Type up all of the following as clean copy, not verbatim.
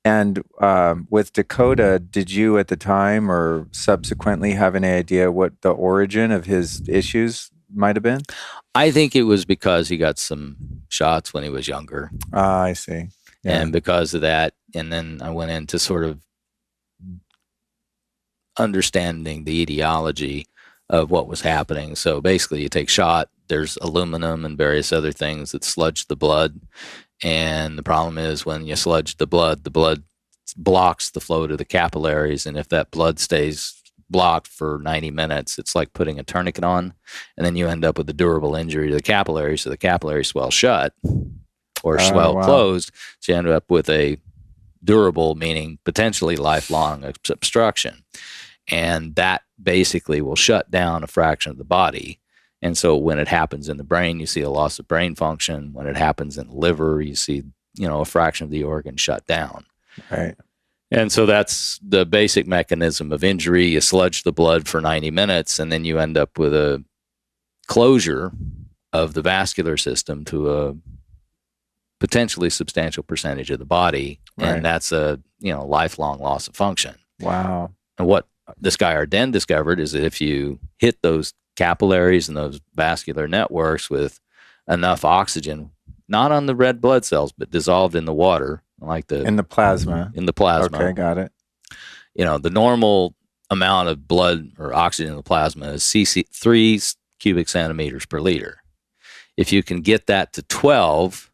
And with Dakota, did you at the time or subsequently have any idea what the origin of his issues might have been? I think it was because he got some shots when he was younger. Ah, I see. Yeah. And because of that, and then I went into sort of understanding the etiology of what was happening. So basically, you take shot, there's aluminum and various other things that sludge the blood. And the problem is when you sludge the blood blocks the flow to the capillaries. And if that blood stays blocked for 90 minutes, it's like putting a tourniquet on. And then you end up with a durable injury to the capillaries. So the capillaries swell shut or Oh, swell wow. closed. So you end up with a durable, meaning potentially lifelong obstruction. And that basically will shut down a fraction of the body. And so when it happens in the brain, you see a loss of brain function. When it happens in the liver, you see, a fraction of the organ shut down. Right. And so that's the basic mechanism of injury. You sludge the blood for 90 minutes, and then you end up with a closure of the vascular system to a potentially substantial percentage of the body. Right. And that's a, lifelong loss of function. Wow. And what this guy Arden discovered is that if you hit those capillaries and those vascular networks with enough oxygen, not on the red blood cells, but dissolved in the water, like In the plasma. in the plasma. Okay, got it. The normal amount of blood or oxygen in the plasma is 3 cubic centimeters per liter. If you can get that to 12,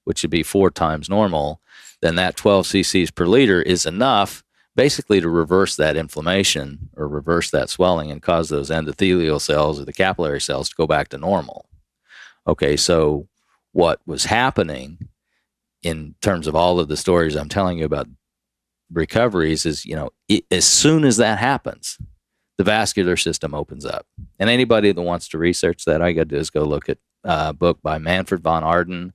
which would be 4 times normal, then that 12 cc's per liter is enough basically to reverse that inflammation or reverse that swelling and cause those endothelial cells or the capillary cells to go back to normal. Okay, so what was happening in terms of all of the stories I'm telling you about recoveries is, as soon as that happens, the vascular system opens up. And anybody that wants to research that, all you got to do is go look at a book by Manfred von Arden.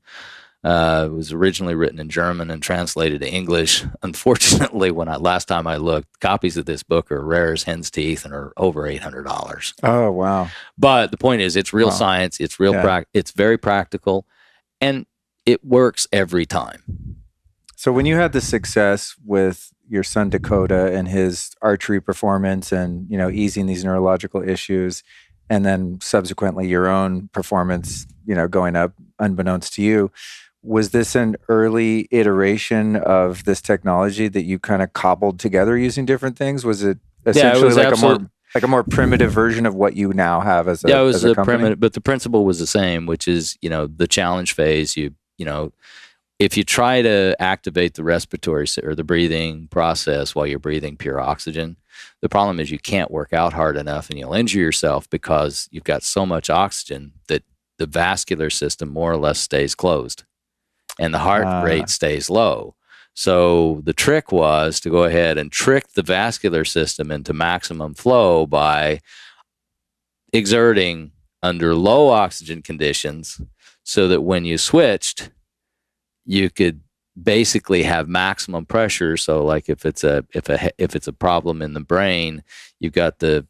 It was originally written in German and translated to English. Unfortunately, last time I looked, copies of this book are rare as hen's teeth and are over $800. Oh, wow. But the point is, it's real Wow. science. It's real. Yeah. It's very practical, and it works every time. So when you had the success with your son Dakota and his archery performance and, easing these neurological issues, and then subsequently your own performance, going up unbeknownst to you, was this an early iteration of this technology that you kind of cobbled together using different things? Was it essentially was like a more primitive version of what you now have as a it was as a a company? primitive, but the principle was the same, which is, the challenge phase. If you try to activate the respiratory or the breathing process while you're breathing pure oxygen, the problem is you can't work out hard enough and you'll injure yourself because you've got so much oxygen that the vascular system more or less stays closed and the heart rate stays low. So the trick was to go ahead and trick the vascular system into maximum flow by exerting under low oxygen conditions so that when you switched, you could basically have maximum pressure. So like if it's a problem in the brain, you've got the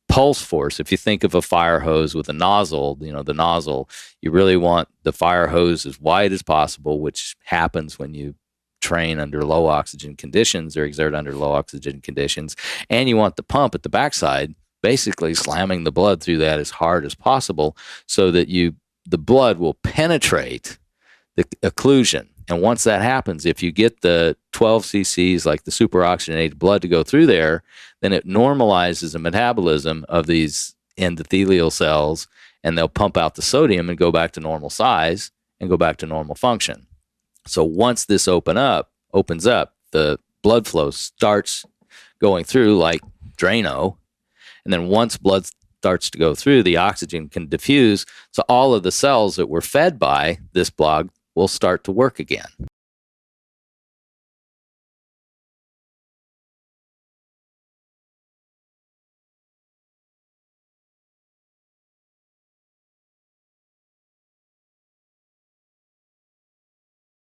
pulse force. If you think of a fire hose with a nozzle, the nozzle, you really want the fire hose as wide as possible, which happens when you train under low oxygen conditions or exert under low oxygen conditions. And you want the pump at the backside basically slamming the blood through that as hard as possible so that the blood will penetrate the occlusion. And once that happens, if you get the 12 cc's, like the superoxygenated blood, to go through there, then it normalizes the metabolism of these endothelial cells, and they'll pump out the sodium and go back to normal size and go back to normal function. So once this opens up, the blood flow starts going through like Drano. And then once blood starts to go through, the oxygen can diffuse. So all of the cells that were fed by this blood will start to work again.